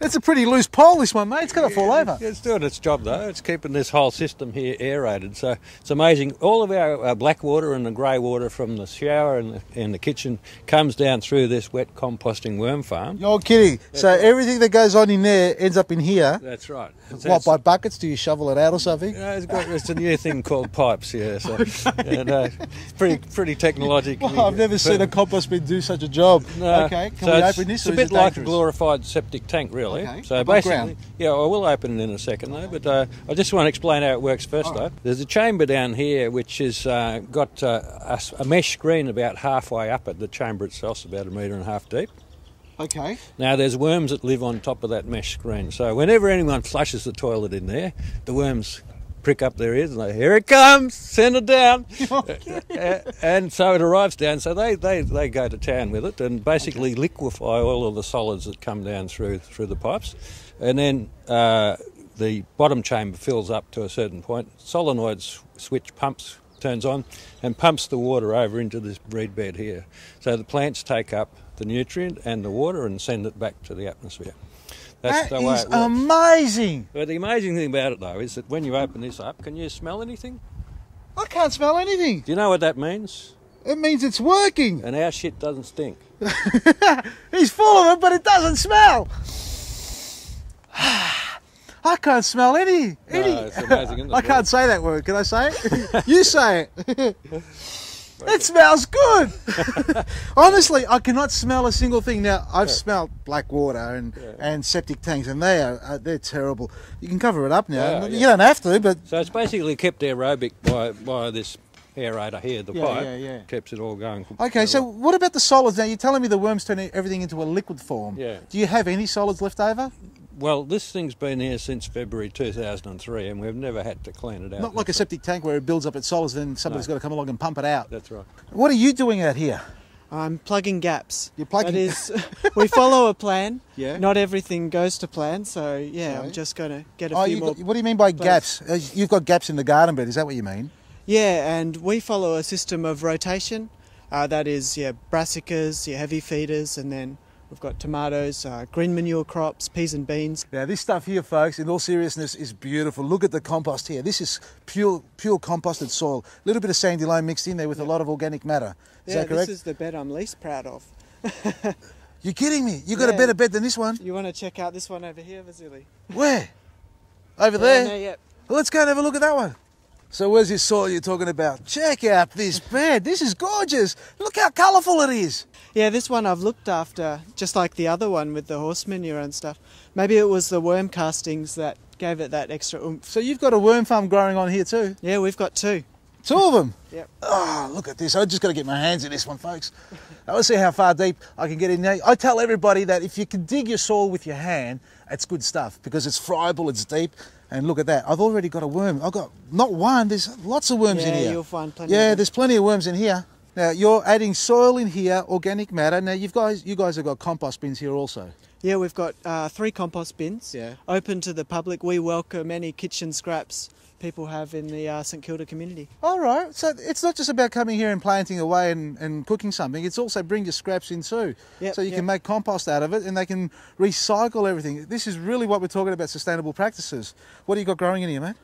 It's a pretty loose pole, this one, mate. It's going to fall over. It's doing its job, though. It's keeping this whole system here aerated. So it's amazing. All of our black water and the grey water from the shower and the kitchen comes down through this wet composting worm farm. You're kidding. So everything that goes on in there ends up in here? That's right. What, by buckets? Do you shovel it out or something? It's a new thing called pipes, yeah. So, it's pretty technological. Well, I've never seen a compost bin do such a job. No. Okay, can we open this? It's a bit like a glorified septic tank, really. Okay. So Above basically, ground. yeah, I will open it in a second though. But I just want to explain how it works first, though. There's a chamber down here which has got a mesh screen about halfway up it. The chamber itself's about 1.5 meters deep. Okay. Now there's worms that live on top of that mesh screen. So whenever anyone flushes the toilet in there, the worms prick up their ears and they, here it comes, send it down. And so it arrives down, so they go to town with it and basically liquefy all of the solids that come down through the pipes. And then the bottom chamber fills up to a certain point. Solenoid switch turns on and pumps the water over into this reed bed here. So the plants take up the nutrient and the water and send it back to the atmosphere. That's the way it works. Amazing. But the amazing thing about it, though, is that when you open this up, can you smell anything? I can't smell anything. Do you know what that means? It means it's working. And our shit doesn't stink. He's full of it, but it doesn't smell. I can't smell any. No, it's amazing, isn't it? I can't say that word. Can I say it? You say it. It smells good. Honestly, I cannot smell a single thing. Now, I've smelled black water and septic tanks, and they're terrible. You can cover it up now. You don't have to, but... So it's basically kept aerobic by this aerator here, the pipe. Keeps it all going. Okay, so what about the solids? Now, you're telling me the worms turn everything into a liquid form. Yeah. Do you have any solids left over? Well, this thing's been here since February 2003 and we've never had to clean it out. Not like a septic tank where it builds up its solids and then somebody's got to come along and pump it out. That's right. What are you doing out here? I'm plugging gaps. You're plugging... That is, we follow a plan. Yeah. Not everything goes to plan, so yeah, I'm just going to get a few more... What do you mean by gaps? You've got gaps in the garden bed, is that what you mean? Yeah, and we follow a system of rotation. That is, brassicas, your heavy feeders, and then we've got tomatoes, green manure crops, peas and beans. Now this stuff here, folks, in all seriousness, is beautiful. Look at the compost here. This is pure composted soil. A little bit of sandy loam mixed in there with a lot of organic matter. Is that correct? This is the bed I'm least proud of. You're kidding me? You got a better bed than this one? You want to check out this one over here, Vasili? Where? Over there? No, yep. Well, let's go and have a look at that one. So where's this soil you're talking about? Check out this bed. This is gorgeous. Look how colourful it is. Yeah, this one I've looked after, just like the other one with the horse manure and stuff. Maybe it was the worm castings that gave it that extra oomph. So you've got a worm farm growing on here too? Yeah, we've got two. Two of them? Yep. Oh, look at this. I just got to get my hands in this one, folks. I want to see how far deep I can get in there. I tell everybody that if you can dig your soil with your hand, it's good stuff because it's friable, it's deep. And look at that. I've already got a worm. I've got not one, there's lots of worms in here. Yeah, you'll find plenty. Yeah, there's plenty of worms in here. Now, you're adding soil in here, organic matter. Now, you guys have got compost bins here also. Yeah, we've got 3 compost bins open to the public. We welcome any kitchen scraps people have in the St Kilda community. All right, so it's not just about coming here and planting away and cooking something, it's also bring your scraps in too. So you can make compost out of it and they can recycle everything. This is really what we're talking about, sustainable practices. What do you got growing in here, mate?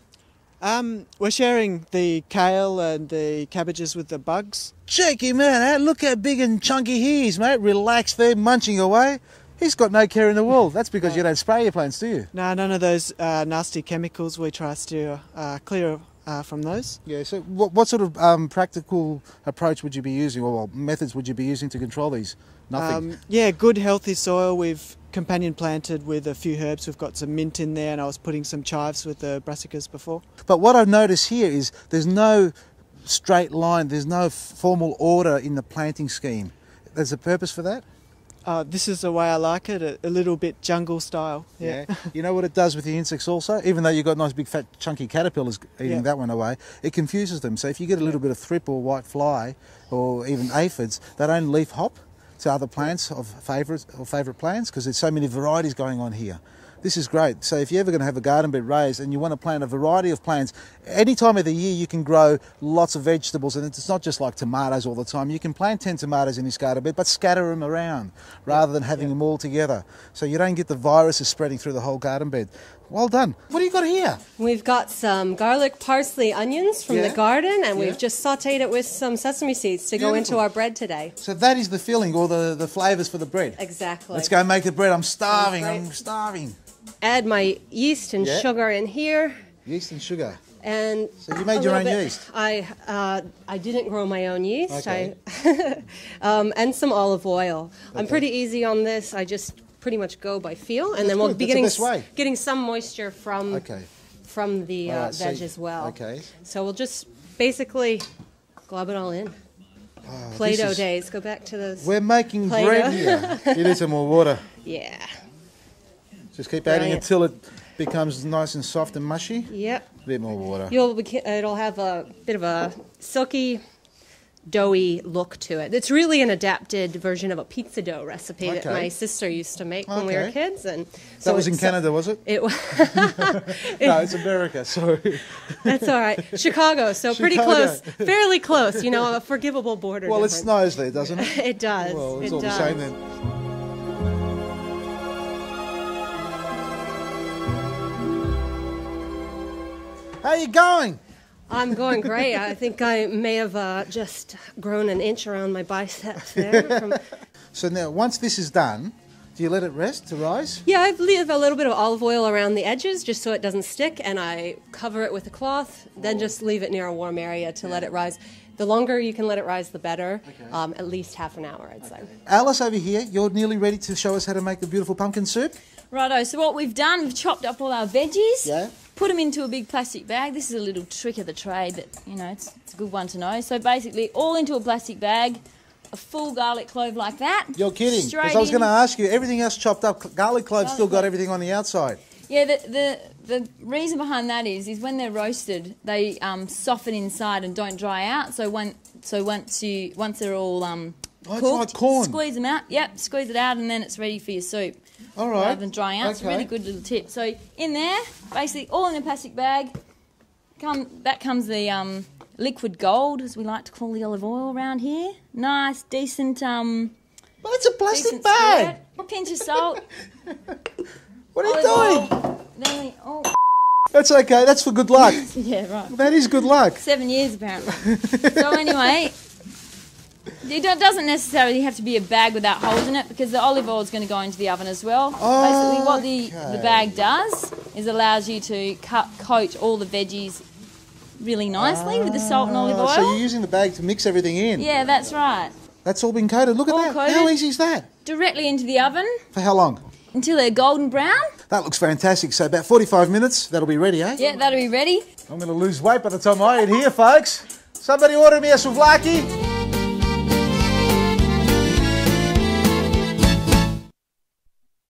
We're sharing the kale and the cabbages with the bugs. Check him out, eh? Look how big and chunky he is, mate. Relaxed there, munching away. He's got no care in the world. That's because you don't spray your plants, do you? No, none of those nasty chemicals. We try to steer clear from those. Yeah, so what sort of practical approach would you be using, or methods would you be using to control these? Nothing? Yeah, good healthy soil. We've companion planted with a few herbs. We've got some mint in there and I was putting some chives with the brassicas before. But what I've noticed here is there's no straight line, there's no formal order in the planting scheme. There's a purpose for that? This is the way I like it, a little bit jungle style. Yeah. You know what it does with the insects also? Even though you've got nice big fat chunky caterpillars eating that one away, it confuses them. So if you get a little bit of thrip or white fly or even aphids, they don't leaf hop to other plants of favourite plants because there's so many varieties going on here. This is great. So if you're ever going to have a garden bed raised and you want to plant a variety of plants, any time of the year you can grow lots of vegetables, and it's not just like tomatoes all the time. You can plant 10 tomatoes in this garden bed, but scatter them around rather than having them all together. So you don't get the viruses spreading through the whole garden bed. Well done. What do you got here? We've got some garlic, parsley, onions from the garden, and we've just sautéed it with some sesame seeds to go into our bread today. So that is the filling, or the flavours for the bread. Exactly. Let's go make the bread. I'm starving. I'm starving. Add my yeast and sugar in here. Yeast and sugar. And so you made your own yeast? I didn't grow my own yeast. Okay. And some olive oil. I'm pretty easy on this. I just pretty much go by feel, and then we'll be getting some moisture from the veg as well. Okay. So we'll just basically glob it all in. Oh, Play-Doh days. Go back to those. We're making bread here. You need some more water. Yeah. Just keep adding until it becomes nice and soft and mushy. Yep. A bit more water. It'll have a bit of a silky, doughy look to it. It's really an adapted version of a pizza dough recipe that my sister used to make when we were kids. And so that was in Canada, was it? It was. No, it's America. Sorry. That's all right. Chicago, so pretty close, fairly close. You know, a forgivable border. Well, difference. it snows there, doesn't it? It does. Well, it's all the same then. How are you going? I'm going great. I think I may have just grown an inch around my biceps there. So now, once this is done, do you let it rest to rise? Yeah, I leave a little bit of olive oil around the edges just so it doesn't stick, and I cover it with a cloth, then just leave it near a warm area to let it rise. The longer you can let it rise, the better. At least half an hour, I'd say. Alice, over here, you're nearly ready to show us how to make the beautiful pumpkin soup? Righto, so what we've done, we've chopped up all our veggies. Yeah. Put them into a big plastic bag. This is a little trick of the trade, but, you know, it's a good one to know. So basically, all into a plastic bag, a full garlic clove like that. You're kidding. Because I was going to ask you, everything else chopped up, garlic cloves still got everything on the outside. Yeah, the reason behind that is when they're roasted, they soften inside and don't dry out. So once they're all cooked, like corn. Squeeze them out. Yep, squeeze it out, and then it's ready for your soup. All right. Rather than drying out. It's a really good little tip. So in there, basically all in a plastic bag. That comes the liquid gold, as we like to call the olive oil around here. Nice, decent. But it's a plastic bag. A pinch of salt. What are you doing? Oil. Then That's okay. That's for good luck. yeah, right. That is good luck. 7 years apparently. So anyway. It doesn't necessarily have to be a bag without holes in it, because the olive oil is going to go into the oven as well. Basically what the bag does is allows you to coat all the veggies really nicely with the salt and olive oil. So you're using the bag to mix everything in? Yeah, that's right. That's all been coated. Look at that. Coated. How easy is that? Directly into the oven. For how long? Until they're golden brown. That looks fantastic. So about 45 minutes, that'll be ready, eh? Yeah, that'll be ready. I'm going to lose weight by the time I eat here, folks. Somebody order me a souvlaki.